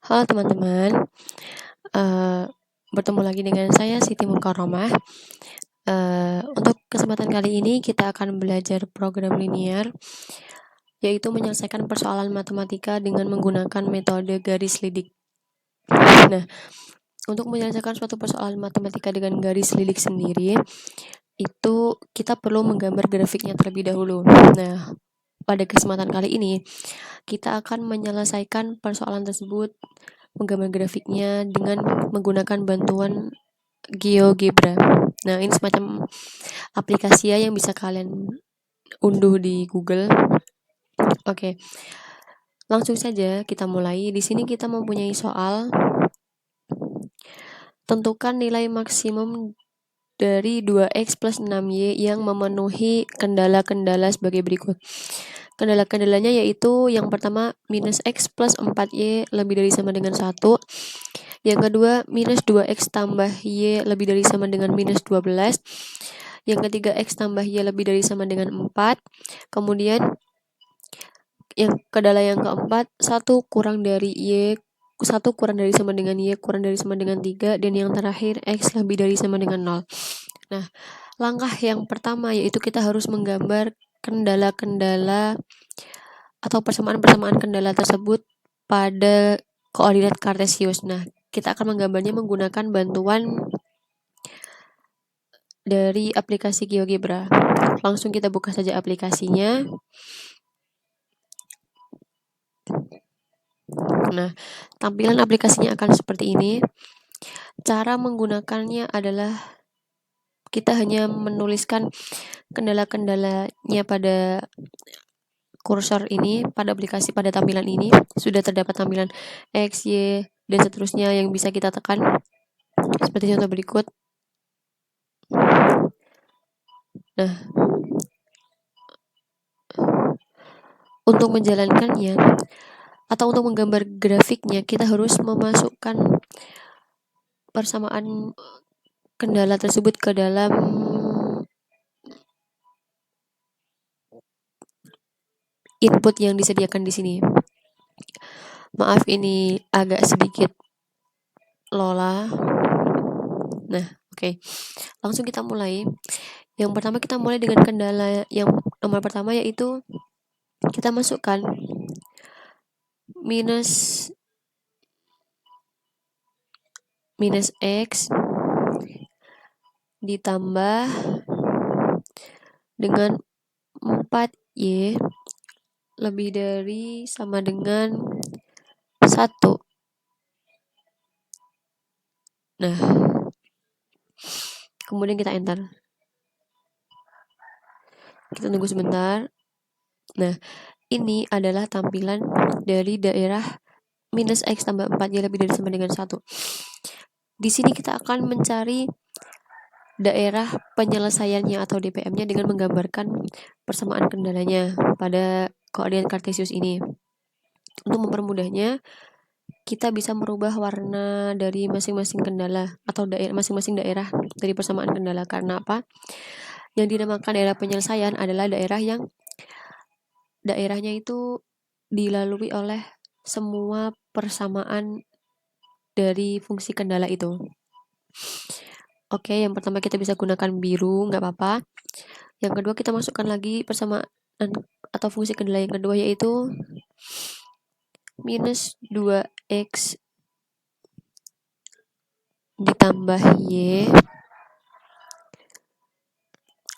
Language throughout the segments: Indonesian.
Halo teman-teman, eh, bertemu lagi dengan saya Siti Mukarramah. Untuk kesempatan kali ini kita akan belajar program linear, yaitu menyelesaikan persoalan matematika dengan menggunakan metode garis lidik. Nah, untuk menyelesaikan suatu persoalan matematika dengan garis lidik sendiri, itu kita perlu menggambar grafiknya terlebih dahulu. Nah, pada kesempatan kali ini, kita akan menyelesaikan persoalan tersebut menggambar grafiknya dengan menggunakan bantuan GeoGebra. Nah, ini semacam aplikasi yang bisa kalian unduh di Google. Oke, langsung saja kita mulai. Di sini kita mempunyai soal. Tentukan nilai maksimum dari 2x plus 6y yang memenuhi kendala-kendala sebagai berikut. Kendala-kendalanya yaitu yang pertama minus x plus 4y lebih dari sama dengan 1. Yang kedua minus 2x tambah y lebih dari sama dengan minus 12. Yang ketiga x tambah y lebih dari sama dengan 4. Kemudian yang kendala yang keempat 1 kurang dari y 1 kurang dari sama dengan y kurang dari sama dengan 3. Dan yang terakhir x lebih dari sama dengan 0. Nah, langkah yang pertama yaitu kita harus menggambar kendala-kendala atau persamaan-persamaan kendala tersebut pada koordinat kartesius. Nah, kita akan menggambarnya menggunakan bantuan dari aplikasi GeoGebra. Langsung kita buka saja aplikasinya. Nah, tampilan aplikasinya akan seperti ini. Cara menggunakannya adalah kita hanya menuliskan kendala-kendalanya pada kursor ini, pada aplikasi, pada tampilan ini. Sudah terdapat tampilan X, Y, dan seterusnya yang bisa kita tekan. Seperti contoh berikut. Nah, untuk menjalankannya atau untuk menggambar grafiknya, kita harus memasukkan persamaan kendala tersebut ke dalam input yang disediakan di sini. Maaf, ini agak sedikit lola. Nah, oke. Langsung kita mulai. Yang pertama kita mulai dengan kendala yang nomor pertama, yaitu kita masukkan minus x ditambah dengan 4y lebih dari sama dengan 1. Nah, kemudian kita enter. Kita tunggu sebentar. Nah, ini adalah tampilan dari daerah minus x tambah 4y lebih dari sama dengan 1. Di sini kita akan mencari daerah penyelesaiannya atau DPM-nya dengan menggambarkan persamaan kendalanya pada koordinat kartesius ini. Untuk mempermudahnya, kita bisa merubah warna dari masing-masing kendala atau masing-masing daerah dari persamaan kendala. Karena apa? Yang dinamakan daerah penyelesaian adalah daerahnya itu dilalui oleh semua persamaan dari fungsi kendala itu. Oke, yang pertama kita bisa gunakan biru, nggak apa-apa. Yang kedua kita masukkan lagi persamaan atau fungsi kendala yang kedua, yaitu minus 2x ditambah y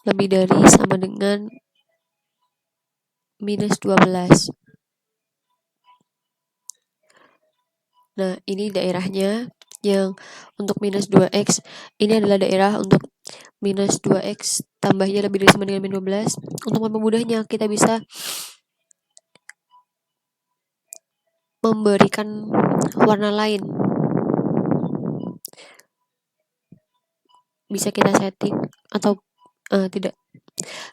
lebih dari sama dengan minus 12. Nah, ini daerahnya. Yang untuk minus 2x, ini adalah daerah untuk minus 2x tambahnya lebih dari sama dengan minus 12. Untuk mempermudahnya, kita bisa memberikan warna lain. Bisa kita setting atau tidak.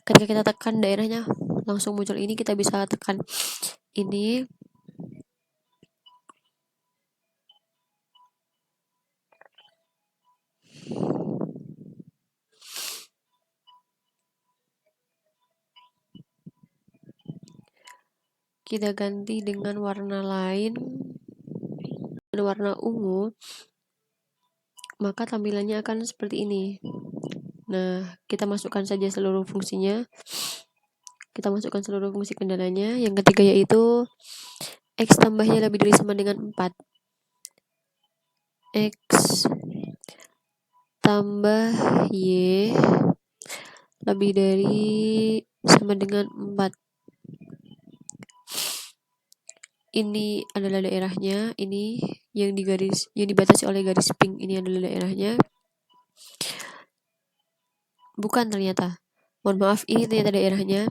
Ketika kita tekan daerahnya langsung muncul ini, kita bisa tekan ini. Kita ganti dengan warna lain. dengan warna ungu, maka tampilannya akan seperti ini. Nah, kita masukkan saja seluruh fungsinya. Kita masukkan seluruh fungsi kendalanya. Yang ketiga yaitu X tambahnya lebih dari sama dengan 4. X tambah Y lebih dari sama dengan 4. Ini adalah daerahnya, ini yang dibatasi oleh garis pink, ini adalah daerahnya. Bukan ternyata. Mohon maaf, ini ternyata daerahnya.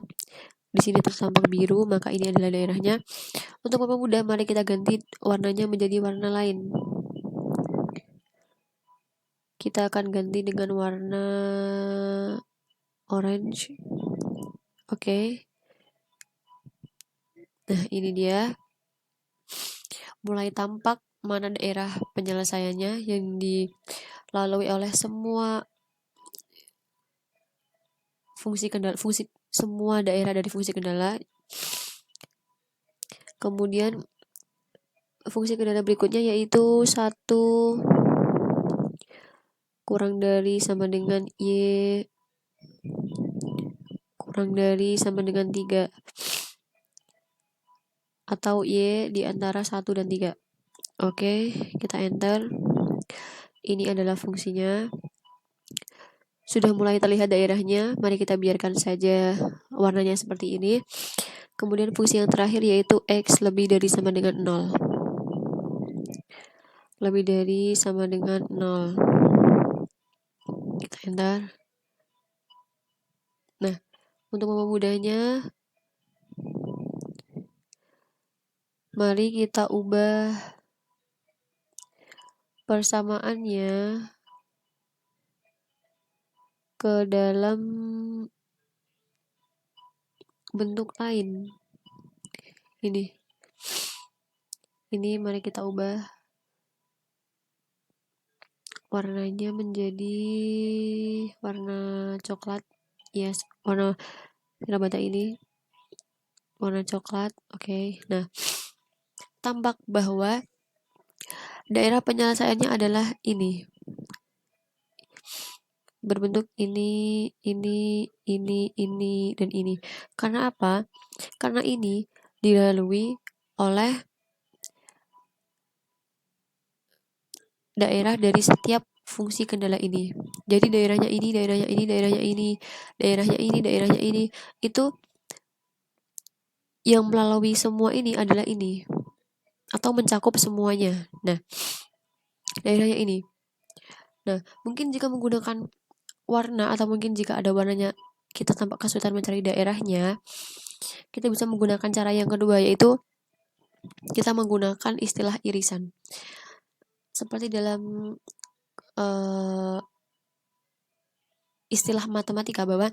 Di sini tertampak biru, maka ini adalah daerahnya. Untuk mempermudah, mari kita ganti warnanya menjadi warna lain. Kita akan ganti dengan warna orange. Oke. Nah, ini dia. Mulai tampak mana daerah penyelesaiannya yang dilalui oleh semua semua daerah dari fungsi kendala. Kemudian fungsi kendala berikutnya yaitu 1 kurang dari sama dengan Y kurang dari sama dengan 3 atau Y di antara 1 dan 3. Oke, kita enter. Ini adalah fungsinya. Sudah mulai terlihat daerahnya, mari kita biarkan saja warnanya seperti ini. Kemudian fungsi yang terakhir yaitu X lebih dari sama dengan 0. Lebih dari sama dengan 0. Kita enter. Nah, untuk memudahnya, mari kita ubah persamaannya ke dalam bentuk lain. Ini mari kita ubah warnanya menjadi warna coklat. Yes, warna rabata ini warna coklat. Oke. Nah, tampak bahwa daerah penyelesaiannya adalah ini. Berbentuk ini, dan ini. Karena apa? Karena ini dilalui oleh daerah dari setiap fungsi kendala ini. Jadi daerahnya ini, daerahnya ini, daerahnya ini, daerahnya ini, daerahnya ini. Itu yang melalui semua ini adalah ini. Atau mencakup semuanya. Nah, daerahnya ini. Nah, mungkin jika menggunakan warna atau mungkin jika ada warnanya kita tampak kesulitan mencari daerahnya, kita bisa menggunakan cara yang kedua yaitu kita menggunakan istilah irisan. Seperti dalam istilah matematika bahwa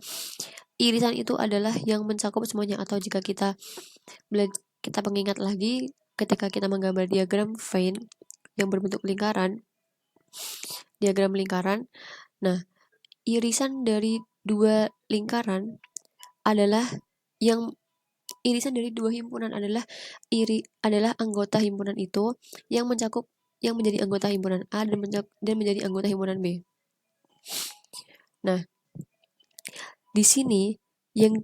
irisan itu adalah yang mencakup semuanya, atau jika kita mengingat lagi ketika kita menggambar diagram Venn yang berbentuk lingkaran, diagram lingkaran. Nah, irisan dari dua lingkaran adalah irisan dari dua himpunan adalah anggota himpunan itu yang menjadi anggota himpunan A dan menjadi anggota himpunan B. Nah, di sini yang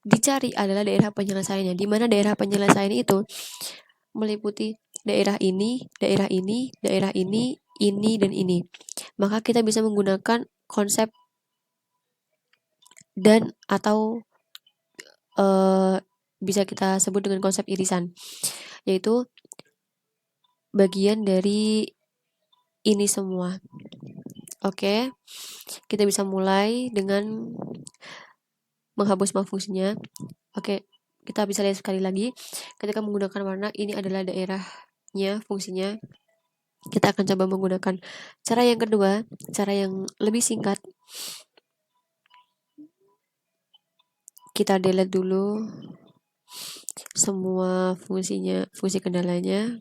dicari adalah daerah penyelesaiannya, di mana daerah penyelesaian itu meliputi daerah ini, daerah ini, daerah ini, dan ini. Maka kita bisa menggunakan konsep dan atau bisa kita sebut dengan konsep irisan, yaitu bagian dari ini semua. Oke, kita bisa mulai dengan menghapus semua fungsinya. Oke, kita bisa lihat sekali lagi. Ketika menggunakan warna, ini adalah daerahnya, fungsinya. Kita akan coba menggunakan cara yang kedua, cara yang lebih singkat. Kita delete dulu semua fungsi kendalanya.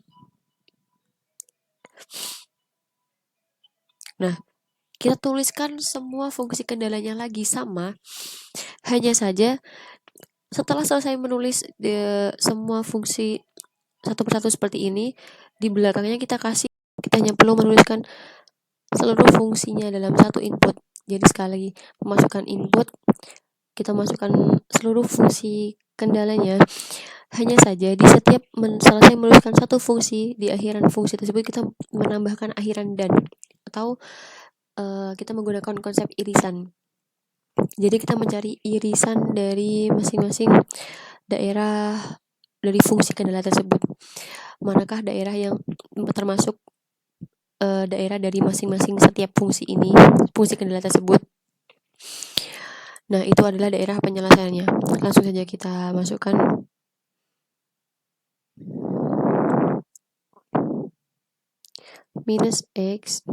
Nah, kita tuliskan semua fungsi kendalanya lagi sama. Hanya saja setelah selesai menulis semua fungsi satu persatu seperti ini. Di belakangnya kita hanya perlu menuliskan seluruh fungsinya dalam satu input. Jadi sekali lagi, memasukkan input, kita masukkan seluruh fungsi kendalanya. Hanya saja di setiap selesai menuliskan satu fungsi, di akhiran fungsi tersebut kita menambahkan akhiran dan, atau kita menggunakan konsep irisan. Jadi kita mencari irisan dari masing-masing daerah dari fungsi kendala tersebut. Manakah daerah yang termasuk daerah dari masing-masing setiap fungsi kendala tersebut. Nah, itu adalah daerah penyelesaiannya. Langsung saja kita masukkan. Minus X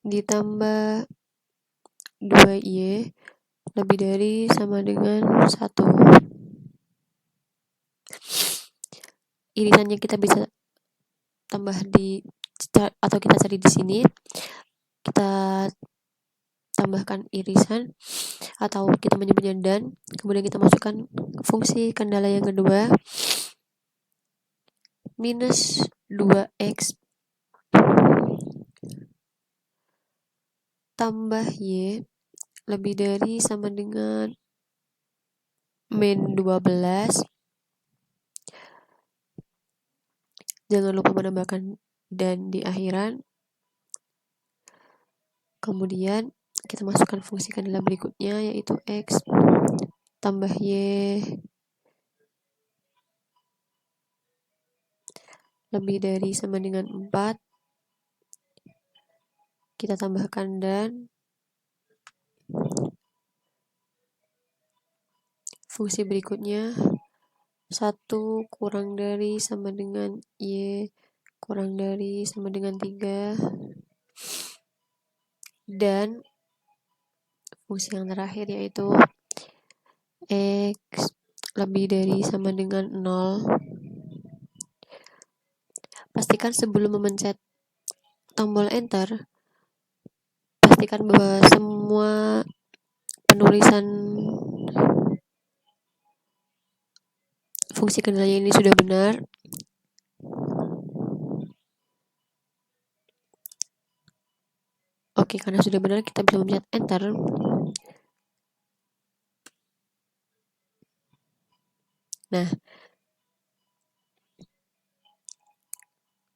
ditambah 2Y lebih dari sama dengan 1. Irisannya kita bisa tambah atau kita cari di sini. Kita tambahkan irisan atau kita menyebutnya dan, kemudian kita masukkan fungsi kendala yang kedua, minus 2X tambah Y lebih dari sama dengan min 12. Jangan lupa menambahkan dan di akhiran. Kemudian kita masukkan fungsi kendala berikutnya, yaitu X tambah Y lebih dari sama dengan 4. Kita tambahkan dan. Fungsi berikutnya 1 kurang dari sama dengan Y kurang dari sama dengan 3. Dan fungsi yang terakhir yaitu X lebih dari sama dengan 0. Pastikan sebelum memencet tombol enter, pastikan bahwa semua penulisan fungsi kendalanya ini sudah benar. Oke, karena sudah benar kita bisa memencet enter. Nah,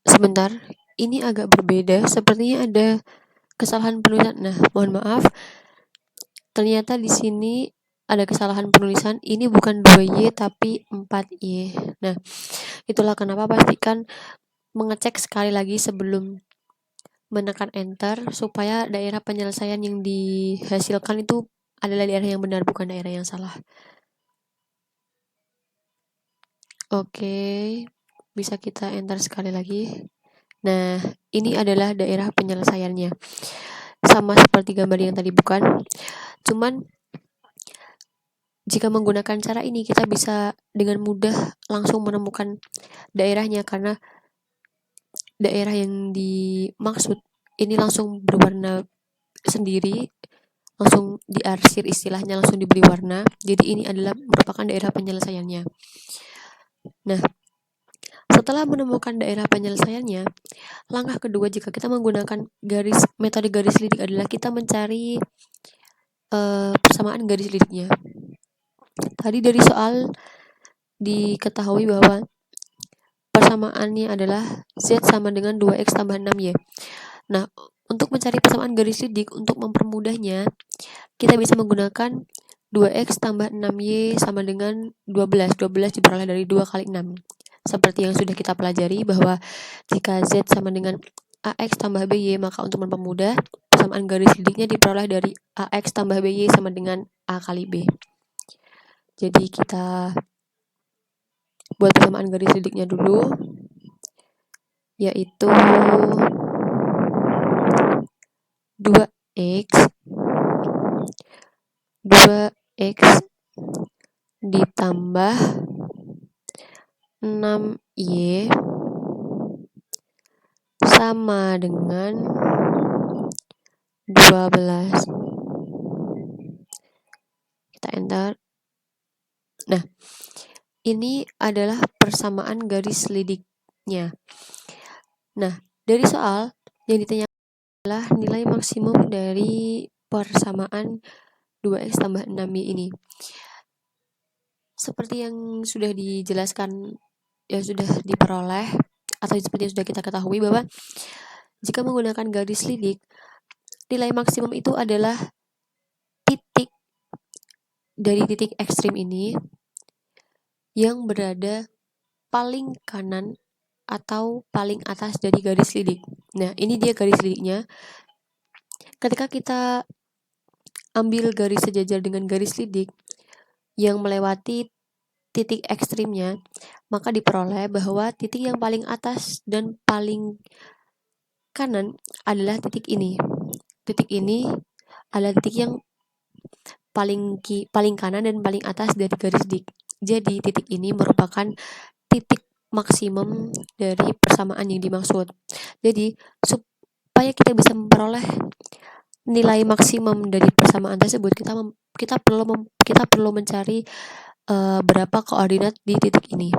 sebentar, ini agak berbeda, sepertinya ada kesalahan penulisan. Nah, mohon maaf, ternyata di sini ada kesalahan penulisan. Ini bukan 2Y tapi 4Y. Nah, itulah kenapa pastikan mengecek sekali lagi sebelum menekan enter, supaya daerah penyelesaian yang dihasilkan itu adalah daerah yang benar, bukan daerah yang salah. Oke, bisa kita enter sekali lagi. Nah, ini adalah daerah penyelesaiannya. Sama seperti gambar yang tadi, bukan? Cuman jika menggunakan cara ini, kita bisa dengan mudah langsung menemukan daerahnya, karena daerah yang dimaksud ini langsung berwarna sendiri, langsung diarsir, istilahnya langsung diberi warna. Jadi ini adalah merupakan daerah penyelesaiannya. Nah, setelah menemukan daerah penyelesaiannya, langkah kedua jika kita menggunakan metode garis lidik adalah kita mencari persamaan garis lidiknya. Tadi dari soal diketahui bahwa persamaannya adalah Z sama dengan 2X tambah 6Y. Nah, untuk mencari persamaan garis lidik, untuk mempermudahnya, kita bisa menggunakan 2X tambah 6Y sama dengan 12. 12 diperoleh dari 2 kali 6. Seperti yang sudah kita pelajari bahwa jika Z sama dengan AX tambah BY, maka untuk mempermudah, persamaan garis lidiknya diperoleh dari AX tambah BY sama dengan A kali B. Jadi kita buat persamaan garis lidiknya dulu, yaitu 2X 2X ditambah 6Y sama dengan 12. Kita enter. Nah, ini adalah persamaan garis lidiknya. Nah, dari soal yang ditanya adalah nilai maksimum dari persamaan 2x tambah 6y ini. Seperti yang sudah dijelaskan, yang sudah diperoleh, atau seperti yang sudah kita ketahui bahwa jika menggunakan garis lidik, nilai maksimum itu adalah titik dari titik ekstrim ini yang berada paling kanan atau paling atas dari garis lidik. Nah, ini dia garis lidiknya. Ketika kita ambil garis sejajar dengan garis lidik yang melewati titik ekstrimnya, maka diperoleh bahwa titik yang paling atas dan paling kanan adalah titik ini. Titik ini adalah titik yang paling kanan dan paling atas dari garis dik. Jadi titik ini merupakan titik maksimum dari persamaan yang dimaksud. Jadi supaya kita bisa memperoleh nilai maksimum dari persamaan tersebut, kita perlu mencari berapa koordinat di titik ini.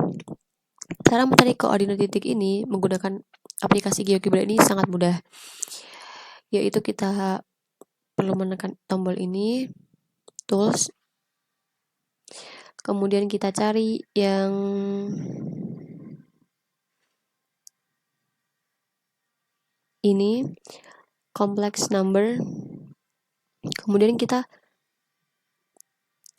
Cara mencari koordinat titik ini menggunakan aplikasi GeoGebra ini sangat mudah, yaitu kita perlu menekan tombol ini, tools, kemudian kita cari yang ini, complex number, kemudian kita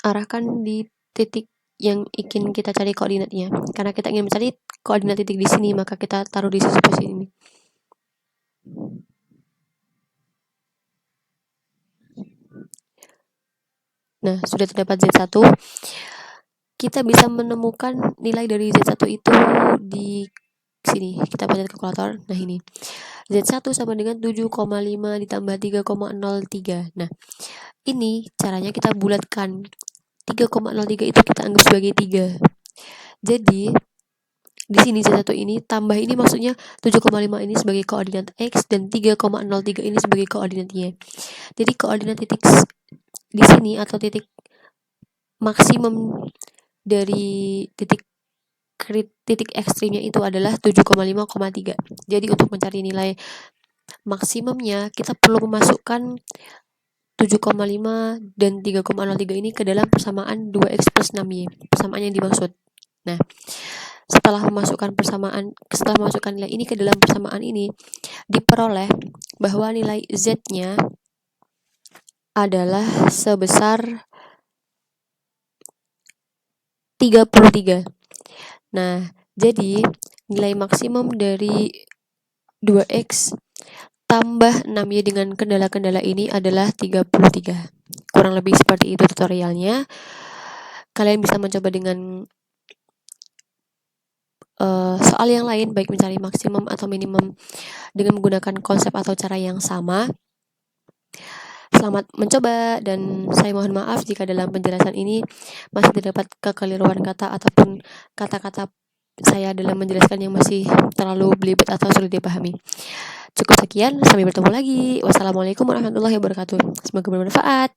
arahkan di titik yang ingin kita cari koordinatnya. Karena kita ingin mencari koordinat titik di sini, maka kita taruh di sisi posisi ini. Nah, sudah terdapat Z1. Kita bisa menemukan nilai dari Z1 itu di sini. Kita pencet kalkulator. Nah, ini. Z1 sama dengan 7,5 ditambah 3,03. Nah, ini caranya kita bulatkan. 3,03 itu kita anggap sebagai 3. Jadi, di sini Z1 ini tambah ini maksudnya 7,5 ini sebagai koordinat X dan 3,03 ini sebagai koordinat Y. Jadi koordinat titik di sini atau titik maksimum dari titik ekstrimnya itu adalah 7,5,3. Jadi untuk mencari nilai maksimumnya kita perlu memasukkan 7,5 dan 3,03 ini ke dalam persamaan 2x plus 6y, persamaan yang dimaksud. Nah, setelah memasukkan nilai ini ke dalam persamaan ini, diperoleh bahwa nilai Z-nya adalah sebesar 33. Nah, jadi nilai maksimum dari 2x tambah 6y dengan kendala-kendala ini adalah 33. Kurang lebih seperti itu tutorialnya. Kalian bisa mencoba dengan soal yang lain, baik mencari maksimum atau minimum dengan menggunakan konsep atau cara yang sama. Selamat mencoba, dan saya mohon maaf jika dalam penjelasan ini masih terdapat kekeliruan kata ataupun kata-kata saya dalam menjelaskan yang masih terlalu belibet atau sulit dipahami. Cukup sekian, sampai bertemu lagi. Wassalamualaikum warahmatullahi wabarakatuh. Semoga bermanfaat.